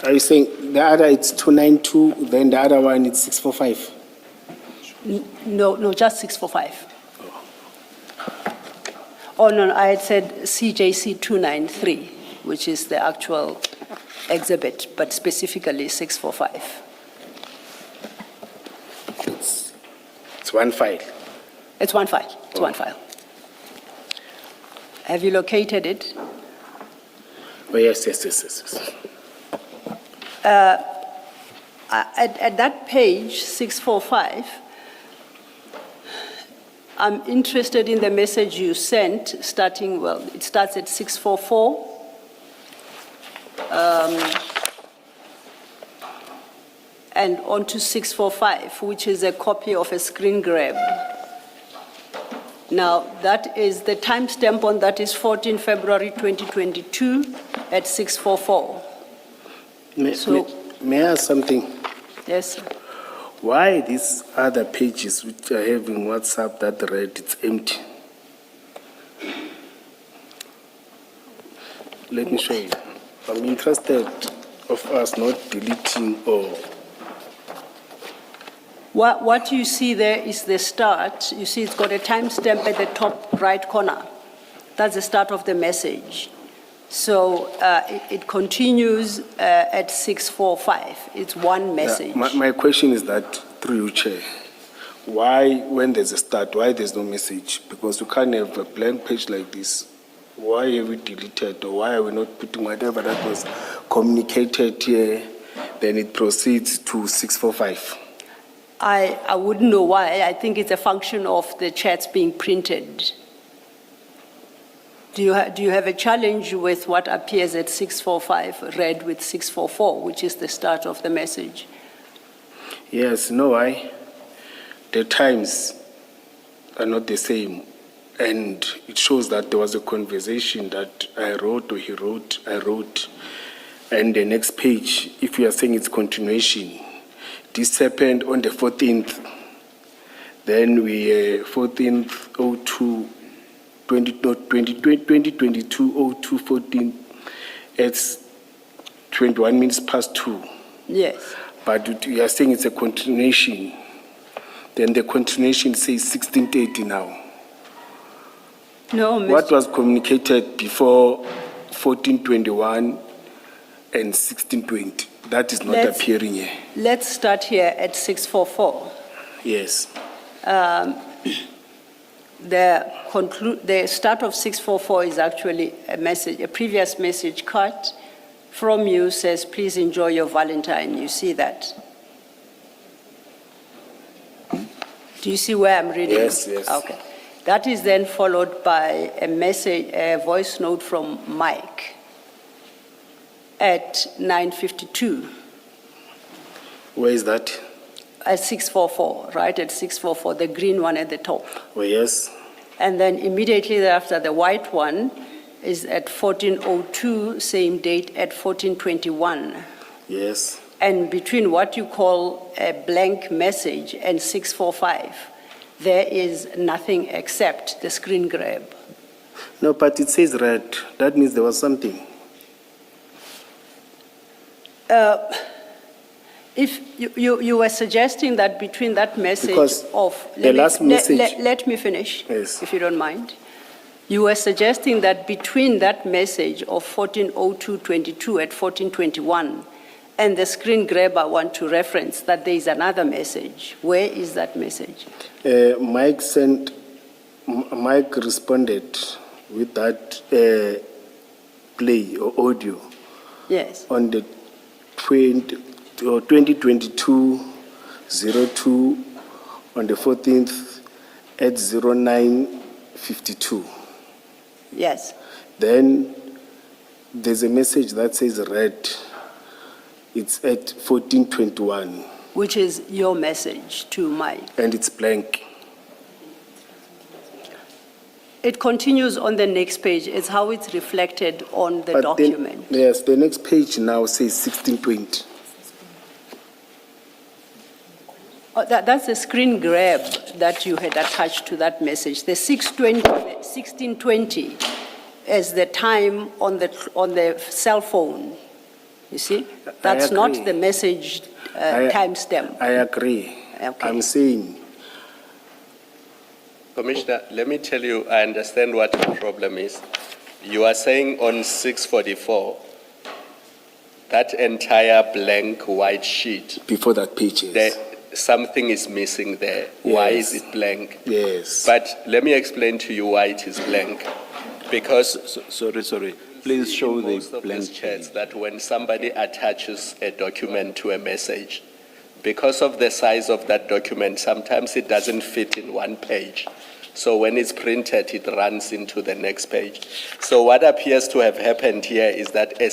Are you saying the other it's 292, then the other one it's 645? No, just 645. Oh, no, I had said CJC 293, which is the actual exhibit, but specifically 645. It's one file. It's one file. It's one file. Have you located it? Oh, yes. At that page, 645, I'm interested in the message you sent starting, well, it starts at 644. And on to 645, which is a copy of a screen grab. Now, that is the timestamp on that is 14 February 2022 at 644. May I ask something? Yes, sir. Why these other pages which are having WhatsApp that read it's empty? Let me show you. I'm interested of us not deleting or... What you see there is the start. You see it's got a timestamp at the top right corner. That's the start of the message. So it continues at 645. It's one message. My question is that, through you, Chair, why, when there's a start, why there's no message? Because you can't have a blank page like this. Why have we deleted, or why are we not putting whatever that was communicated here, then it proceeds to 645? I wouldn't know why. I think it's a function of the chats being printed. Do you have a challenge with what appears at 645 read with 644, which is the start of the message? Yes, no, why? The times are not the same. And it shows that there was a conversation that I wrote, or he wrote, I wrote. And the next page, if you are saying it's continuation, this happened on the 14th. Then we, 14th, 02, 2022, 02, 14, it's 21 minutes past 2. Yes. But you are saying it's a continuation. Then the continuation says 1630 now. No, Mr. What was communicated before 1421 and 1620? That is not appearing here. Let's start here at 644. Yes. The start of 644 is actually a message, a previous message cut from you says, please enjoy your Valentine. You see that? Do you see where I'm reading? Yes, yes. Okay. That is then followed by a message, a voice note from Mike at 9:52. Where is that? At 644, right at 644, the green one at the top. Oh, yes. And then immediately thereafter, the white one is at 1402, same date at 1421. Yes. And between what you call a blank message and 645, there is nothing except the screen grab. No, but it says red. That means there was something. If you were suggesting that between that message Because of... Let me finish, yes, if you don't mind. You were suggesting that between that message of 1402.22 at 1421 and the screen grab I want to reference, that there is another message. Where is that message? Mike responded with that play or audio. Yes. On the 2022-02 on the 14th at 09:52. Yes. Then there's a message that says red. It's at 14:21. Which is your message to Mike. And it's blank. It continues on the next page. It's how it's reflected on the document. Yes, the next page now says 1620. Oh, that's the screen grab that you had attached to that message. The 1620 is the time on the cell phone. You see? That's not agree. the message timestamp. I agree. Okay. I'm saying, Commissioner, let me tell you, I understand what the problem is. You are saying on 644, that entire blank white sheet, before that page is. something is missing there. Why is Yes. it blank? Yes. But let me explain to you why it is blank. Because Sorry. Please show the most of blank these chats page. that when somebody attaches a document to a message, because of the size of that document, sometimes it doesn't fit in one page. So when it's printed, it runs into the next page. So what appears to have happened here is that a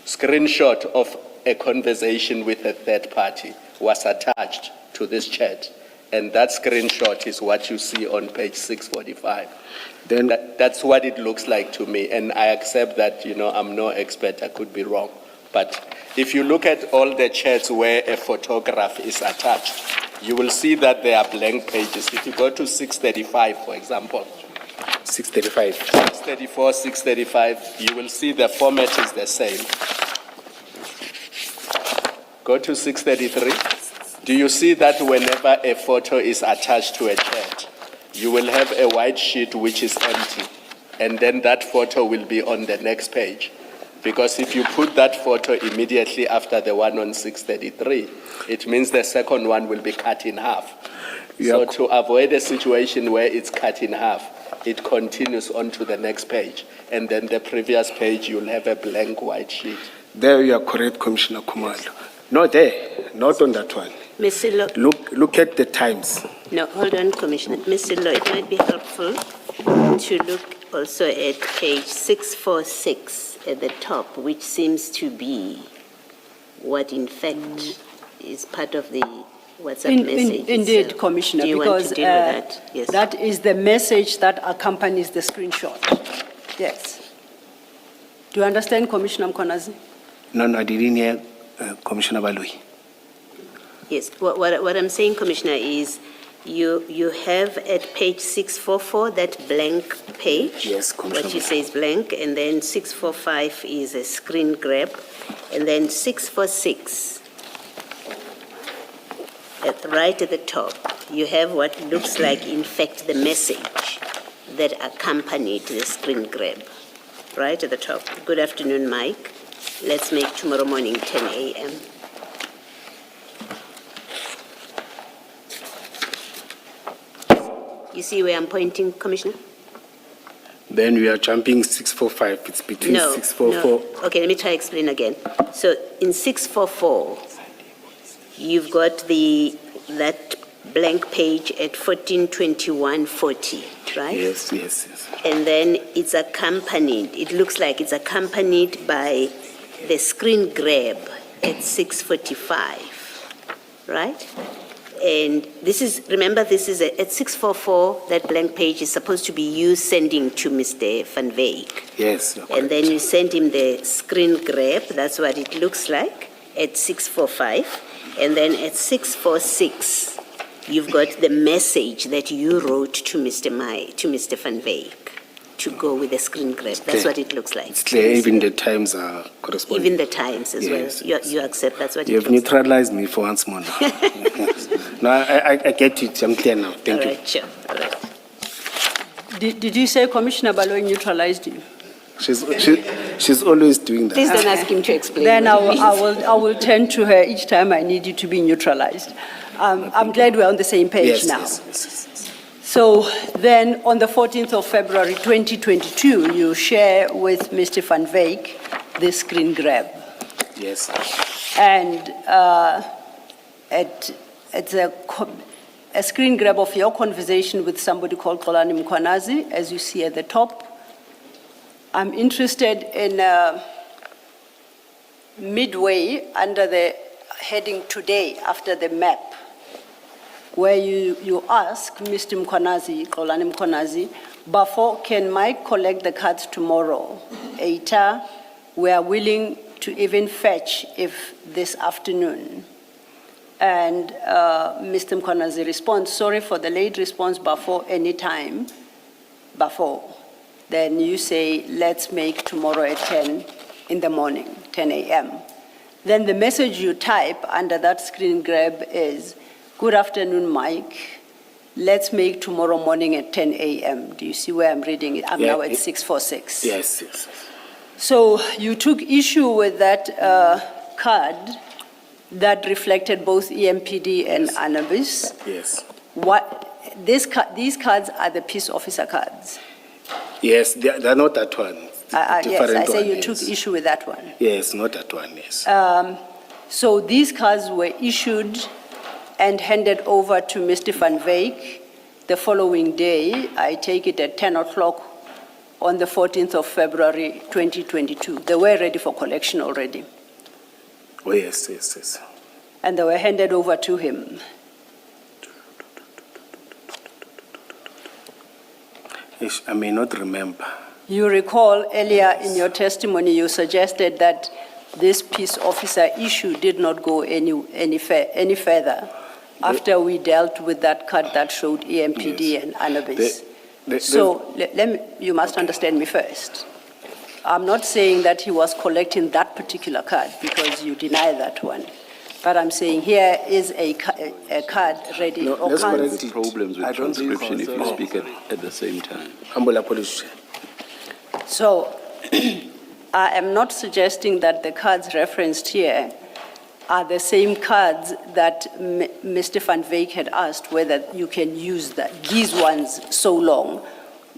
screenshot of a conversation with a third party was attached to this chat. And that screenshot is what you see on page 645. Then, That's what it looks like to me, and I accept that, I'm no expert, I could be wrong. But if you look at all the chats where a photograph is attached, you will see that there are blank pages. If you go to 635, for example, 635. 634, 635, you will see the format is the same. Go to 633. Do you see that whenever a photo is attached to a chat, you will have a white sheet which is empty, and then that photo will be on the next page? Because if you put that photo immediately after the one on 633, it means the second one will be cut in half. So to avoid a situation where it's cut in half, it continues on to the next page, and then the previous page you'll have a blank white sheet. There you are correct, Commissioner Khumalo. Not there, not on that one. Mr. Lo, Look at the times. no, hold on, Commissioner. Mr. Lo, it might be helpful to look also at page 646 at the top, which seems to be what in fact is part of the WhatsApp message. Indeed, itself. Commissioner, Do you because want to deal with that? Yes. that is the message that accompanies the screenshot. Yes. Do you understand, Commissioner Mkhwanazi? No, I didn't hear Commissioner Baloyi. Yes, what I'm saying, Commissioner, is you have at page 644 that blank page. Yes, Commissioner. What you say is blank, and then 645 is a screen grab, and then 646, right at the top, you have what looks like, in fact, the message that accompanied the screen grab, right at the top. Good afternoon, Mike. Let's make tomorrow morning 10 a.m. You see where I'm pointing, Commissioner? Then we are jumping 645. It's between 644. No. Okay, let me try to explain again. So in 644, you've got that blank page at 142140, right? Yes. And then it's accompanied, it looks like it's accompanied by the screen grab at 645, right? And this is, remember, this is at 644, that blank page is supposed to be you sending to Mr. Van Wyk. Yes. you're And then correct. you send him the screen grab, that's what it looks like, at 645. And then at 646, you've got the message that you wrote to Mr. Van Wyk to go with the screen grab. That's clear. what it looks like. It's clear, even the times are corresponding. Even the times as Yes, well. You accept that's what You it have looks like. neutralized me for once more now. Yes. No, I get it. I'm clear now. Thank All you. right, sure. All right. Did you say Commissioner Baloyi neutralized you? She's always doing that. Please don't ask him to explain. Then what it means. I will turn to her each time I need you to be neutralized. I'm glad we're on the same page now. Yes. So then, on the 14th of February 2022, you share with Mr. Van Wyk the screen grab. Yes. And it's a screen grab of your conversation with somebody called Baloyi Mkhwanazi, as you see at the top. I'm interested in midway under the heading today, after the map, where you ask Mr. Baloyi Mkhwanazi, Bafo, can Mike collect the cards tomorrow? Eita, we are willing to even fetch if this afternoon. And Mr. Mkhwanazi responds, sorry for the late response, Bafo, anytime, Bafo. Then you say, let's make tomorrow at 10 in the morning. 10 a.m. Then the message you type under that screen grab is, "Good afternoon, Mike. Let's make tomorrow morning at 10 a.m. Do you see where I'm reading it? I'm Yeah, now at 646. Yes, yes. So you took issue with that card that reflected both EMPD and Anubis. Yes. These cards are the peace officer cards. Yes, they're not that one. Yes, I say one, you yes. took issue with that one. Yes, not that one, yes. So these cards were issued and handed over to Mr. Van Wyk the following day, I take it at 10 o'clock on the 14th of February 2022. They were ready for collection already, Oh, yes, yes, yes. and they were handed over to him. Yes, I may not remember. You recall earlier in your testimony, you suggested that this peace officer issue did not go any further after we dealt with that card that showed EMPD Yes. and Anubis. So, You must understand me first. I'm not saying that he was collecting that particular card because you deny that one. But I'm saying here is a card ready. No, or let's cards- correct it. Problems I with don't transcription if you recall. speak at the same time. Humble apology. So I am not suggesting that the cards referenced here are the same cards that Mr. Van Wyk had asked whether you can use these ones so long,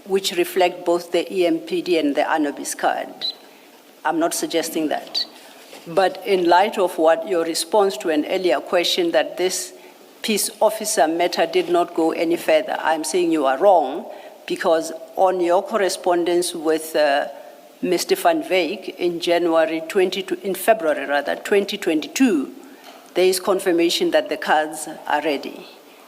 which reflect both the EMPD and the Anubis card. I'm not suggesting that. But in light of what your response to an earlier question that this peace officer matter did not go any further, I'm saying you are wrong, because on your correspondence with Mr. Van Wyk in February 2022, there is confirmation that the cards are ready.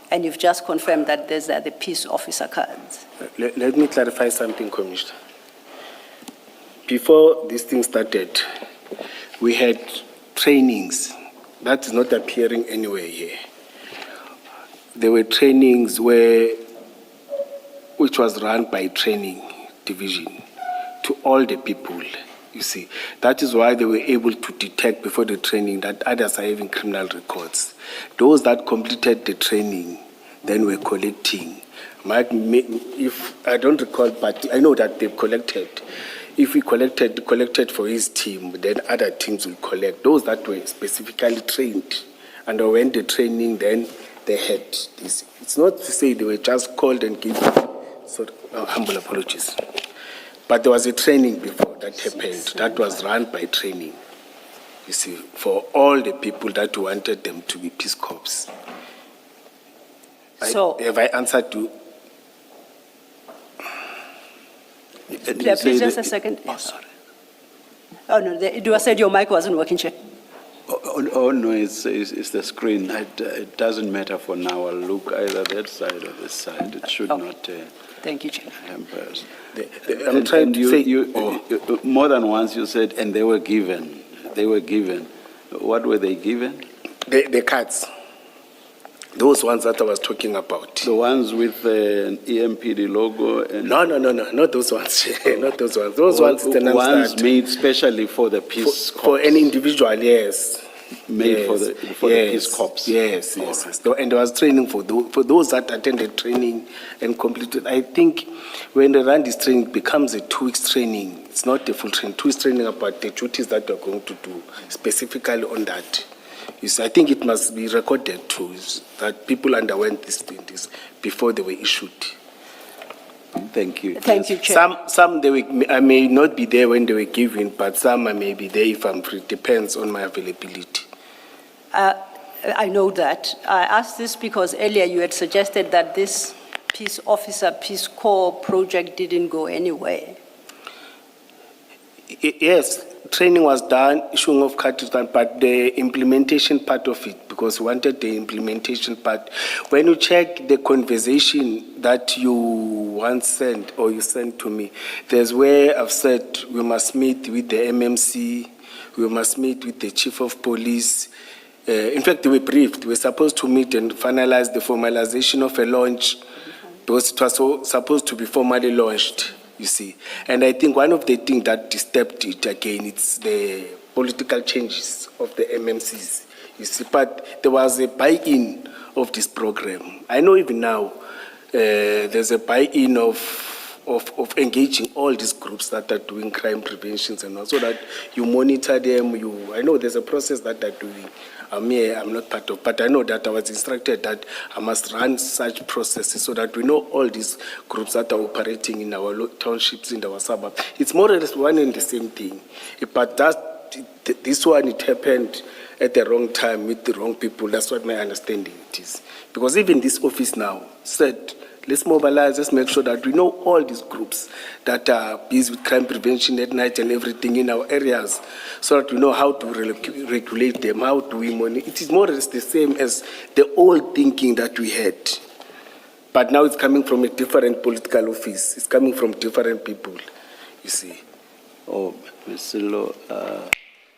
And you've just confirmed that these are the peace officer cards. Let me clarify something, Commissioner. Before this thing started, we had trainings. That is not appearing anywhere here. There were trainings which was run by training division to all the people, you see. That is why they were able to detect before the training that others are having criminal records. Those that completed the training then were collecting. If I don't recall, but I know that they collected. If we collected for his team, then other teams will collect. Those that were specifically trained, and when the training, then they had this. It's not to say they were just called and given. So, humble apologies. But there was a training before that happened. That was run by training, you see, for all the people that wanted them to be Peace Corps. So, have I answered to? Please just a second. Oh, sorry. Oh, no, you said your mic wasn't working, Chair. Oh, no, it's the screen. It doesn't matter for now. I'll look either that side or this side. It should Okay. not Thank you, Chair. hamper us. I'm trying to say. You, more than once you said, and they were given. They were given. What were they given? The cards. Those ones that I was talking about. The ones with the EMPD logo and No, not those ones. Not those ones. Those ones, the ones made specially for the Peace Corps. for an individual, yes. Made Yes, for the Peace Corps. Yes, yes. And there was training for those that attended training and completed. I think when they run this training, it becomes a 2 weeks training. It's not a full training. 2 weeks training about the duties that we're going to do specifically on that. Yes, I think it must be recorded too, that people underwent this before they were issued. Thank you. Thank you, Chair. Some I may not be there when they were given, but some I may be there if I'm free. Depends on my availability. I know that. I asked this because earlier you had suggested that this Peace Officer, Peace Corps project didn't go anywhere. Yes, training was done, issuing of cards was done, but the implementation part of it, because we wanted the implementation part. When you check the conversation that you once sent or you sent to me, there's where I've said we must meet with the MMC, we must meet with the Chief of Police. In fact, they were briefed. We were supposed to meet and finalize the formalization of a launch because it was supposed to be formally launched. You see, and I think one of the things that disturbed it again, it's the political changes of the MMCs. You see, but there was a buy-in of this program. I know even now there's a buy-in of engaging all these groups that are doing crime preventions and all, so that you monitor them. I know there's a process that they're doing. I'm not part of, but I know that I was instructed that I must run such processes so that we know all these groups that are operating in our townships, in our suburbs. It's more or less one and the same thing. But this one, it happened at the wrong time with the wrong people. That's what my understanding it is. Because even this office now said, let's mobilize, let's make sure that we know all these groups that are busy with crime prevention at night and everything in our areas, so that we know how to regulate them, how do we monitor. It is more or less the same as the old thinking that we had. But now it's coming from a different political office. It's coming from different people, you see. Oh, Mr. Lo,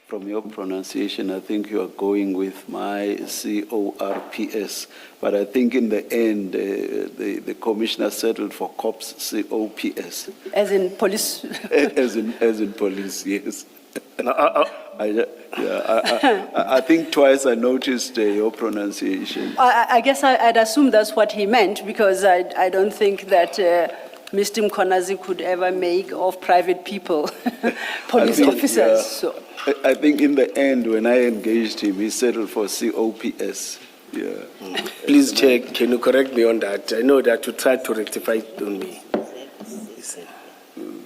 from your pronunciation, I think you are going with my CORPS, but I think in the end, the commissioner settled for COPS, COPS. As in police? as in police, yes. I think twice I noticed your pronunciation. I guess I'd assume that's what he meant, because I don't think that Mr. Mkhwanazi could ever make of private people police officers. Yeah, so. I think in the end, when I engaged him, he settled for COPS. Yeah. Please, Chair, can you correct me on that? I know that you tried to rectify it on me.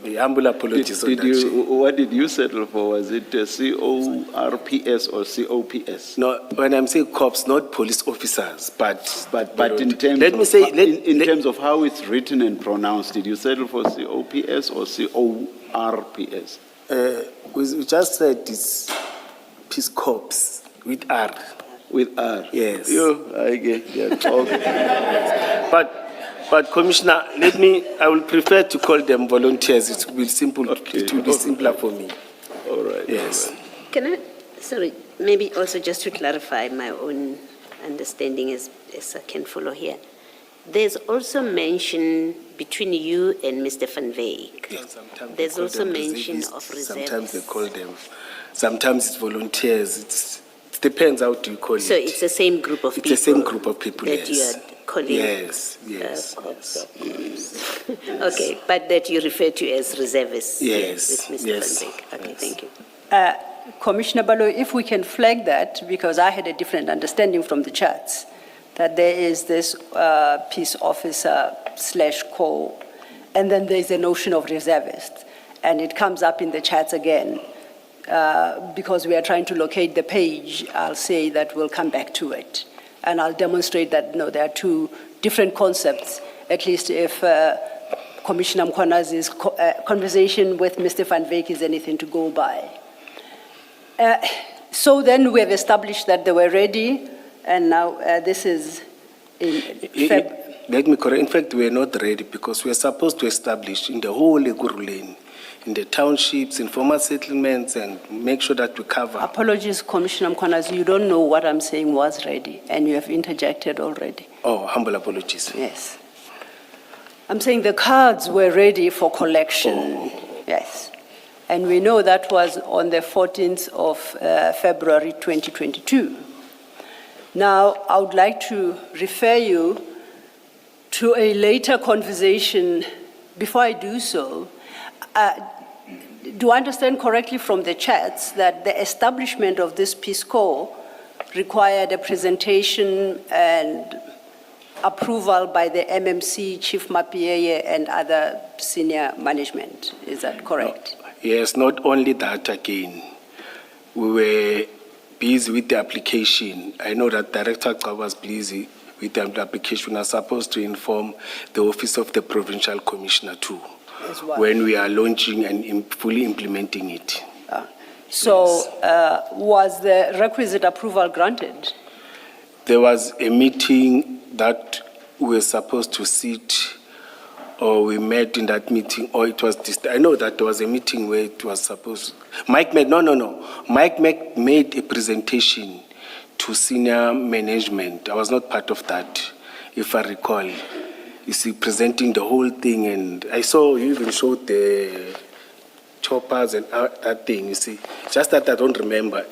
The humble apologies on that, Chair. What did you settle for? Was it CORPS or COPS? No, when I'm saying cops, not police officers, but in terms let me say, in terms of how it's written and pronounced, did you settle for COPS or CORPS? We just said it's Peace Corps with R. With R? Yes. I get that. Okay. But Commissioner, I will prefer to call them volunteers. It will be simple. Okay. It will be simpler for me. All right. Yes. All right. Can I, sorry, maybe also just to clarify my own understanding as I can follow here. There's also mention between you and Mr. Van Wyk. Yes. There's also mention of reservists. Sometimes they call them. Sometimes it's volunteers. It depends how do you call it. So it's the same group of people. It's the same group of people, that yes. you are calling. Yes. Okay, but that you refer to as reservists. Yes. With Mr. Yes. Van Wyk. Okay, Yes. thank you. Commissioner Baloyi, if we can flag that, because I had a different understanding from the charts, that there is this peace officer / co, and then there's a notion of reservist. And it comes up in the charts again. Because we are trying to locate the page, I'll say that we'll come back to it. And I'll demonstrate that, no, there are two different concepts, at least if Commissioner Mkhwanazi's conversation with Mr. Van Wyk is anything to go by. So then we have established that they were ready, and now this is in February. Let me correct. In fact, we are not ready because we are supposed to establish in the whole Eguru Lane, in the townships, informal settlements, and make sure that we cover. Apologies, Commissioner Mkhwanazi, you don't know what I'm saying was ready, and you have interjected already. Oh, humble apologies. Yes. I'm saying the cards were ready for collection. Yes. And we know that was on the 14th of February 2022. Now, I would like to refer you to a later conversation. Before I do so, do I understand correctly from the chats that the establishment of this Peace Corps required a presentation and approval by the MMC, Chief Mapieye, and other senior management? Is that correct? Yes, not only that again. We were busy with the application. I know that Director Ka was busy with the application. We are supposed to inform the Office of the Provincial Commissioner too, when we are launching and fully implementing it. Was the requisite approval granted? There was a meeting that we were supposed to sit, or we met in that meeting, or it was I know that there was a meeting where it was supposed. Mike made a presentation to senior management. I was not part of that, if I recall. You see, presenting the whole thing, and I saw you even showed the choppers and that thing, you see. Just that I don't remember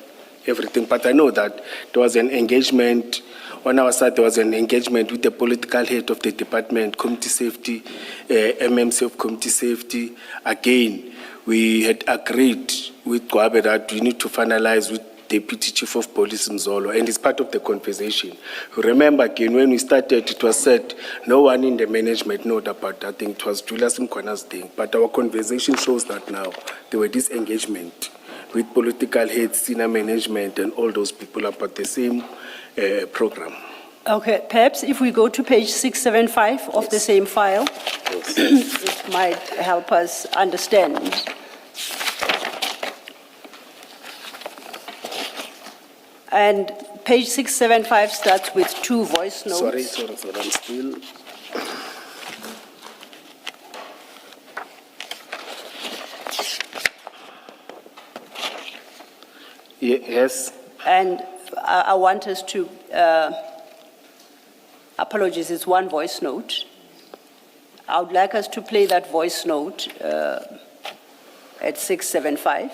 everything, but I know that there was an engagement. On our side, there was an engagement with the political head of the department, community safety, MMC of community safety. Again, we had agreed with Gwabe that we need to finalize with Deputy Chief of Police Mzolo, and it's part of the conversation. You remember again, when we started, it was said no one in the management knew about that thing. It was Julius Mkhwanazi thing. But our conversation shows that now there were this engagement with political heads, senior management, and all those people about the same program. Okay, perhaps if we go to page 675 of the same file, it might help us understand. And page 675 starts with 2 voice notes. Sorry, I'm still. Yes. And I want us to, apologies, it's 1 voice note. I would like us to play that voice note at 675.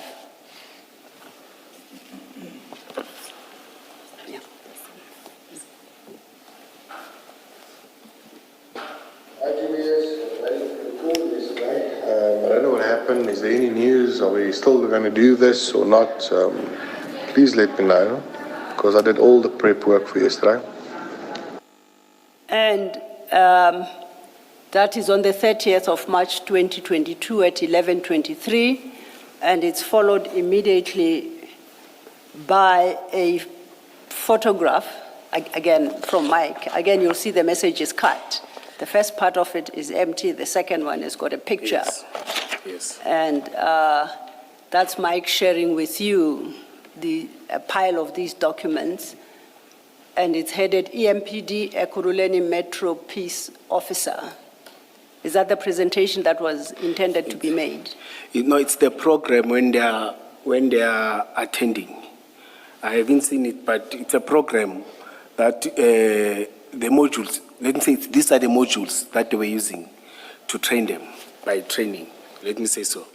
I don't know what happened. Is there any news? Are we still going to do this or not? Please let me know, because I did all the prep work for yesterday. And that is on the 30th of March 2022 at 11:23, and it's followed immediately by a photograph, again from Mike. Again, you'll see the message is cut. The first part of it is empty, the second one has got a picture. Yes. And that's Mike sharing with you a pile of these documents, and it's headed EMPD Ekurhuleni Metro Peace Officer. Is that the presentation that was intended to be made? You know, it's the program when they are attending. I haven't seen it, but it's a program that the modules, let me say, these are the modules that they were using to train them by training. Let me say so.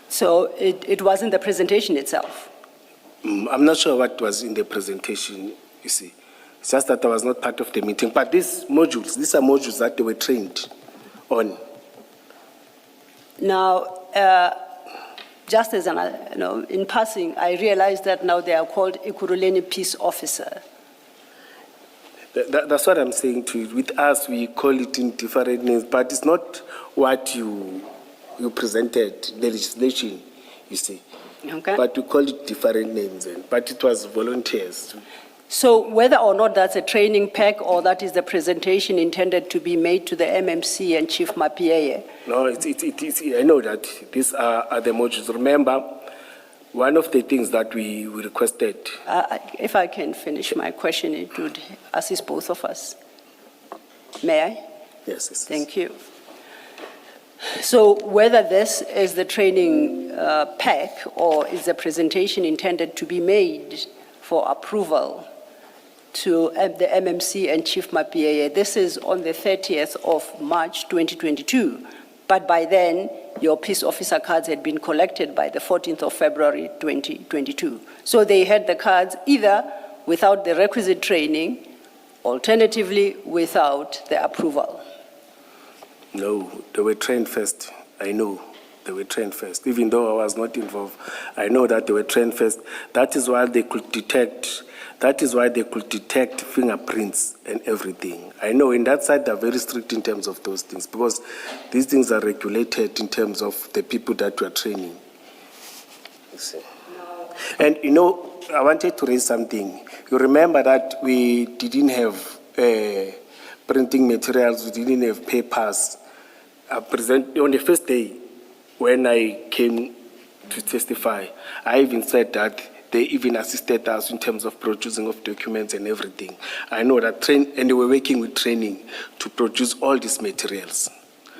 So it wasn't the presentation itself? I'm not sure what was in the presentation, you see. It's just that I was not part of the meeting. But these are modules that they were trained on. Now, just as in passing, I realized that now they are called Ekurhuleni Peace Officer. That's what I'm saying to you. With us, we call it in different names, but it's not what you presented, the legislation, you see. Okay. But we call it different names, but it was volunteers. So whether or not that's a training pack or that is the presentation intended to be made to the MMC and Chief Mapieye? No, I know that these are the modules. Remember, one of the things that we requested. If I can finish my question, it would assist both of us. May I? Yes. Thank you. So whether this is the training pack or is the presentation intended to be made for approval to the MMC and Chief Mapieye, this is on the 30th of March 2022. But by then, your peace officer cards had been collected by the 14th of February 2022. So they had the cards either without the requisite training, alternatively without the approval. No, they were trained first. I know they were trained first. Even though I was not involved, I know that they were trained first. That is why they could detect. That is why they could detect fingerprints and everything. I know in that side they're very strict in terms of those things, because these things are regulated in terms of the people that we are training. You see. And I wanted to raise something. You remember that we didn't have printing materials, we didn't have papers. On the first day when I came to testify, I even said that they even assisted us in terms of producing of documents and everything. I know that and they were working with training to produce all these materials.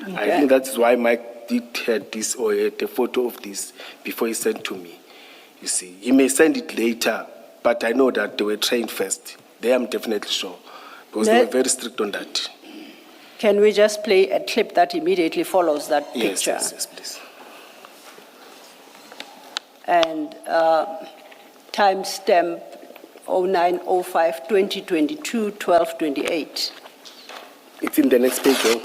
Okay. I think that's why Mike did have this or had a photo of this before he sent to me. You see, he may send it later, but I know that they were trained first. They am definitely sure, because they were very strict on that. Can we just play a clip that immediately follows that picture? Yes, please. and timestamp 09/05/2022, 12:28. It's in the next page, oh.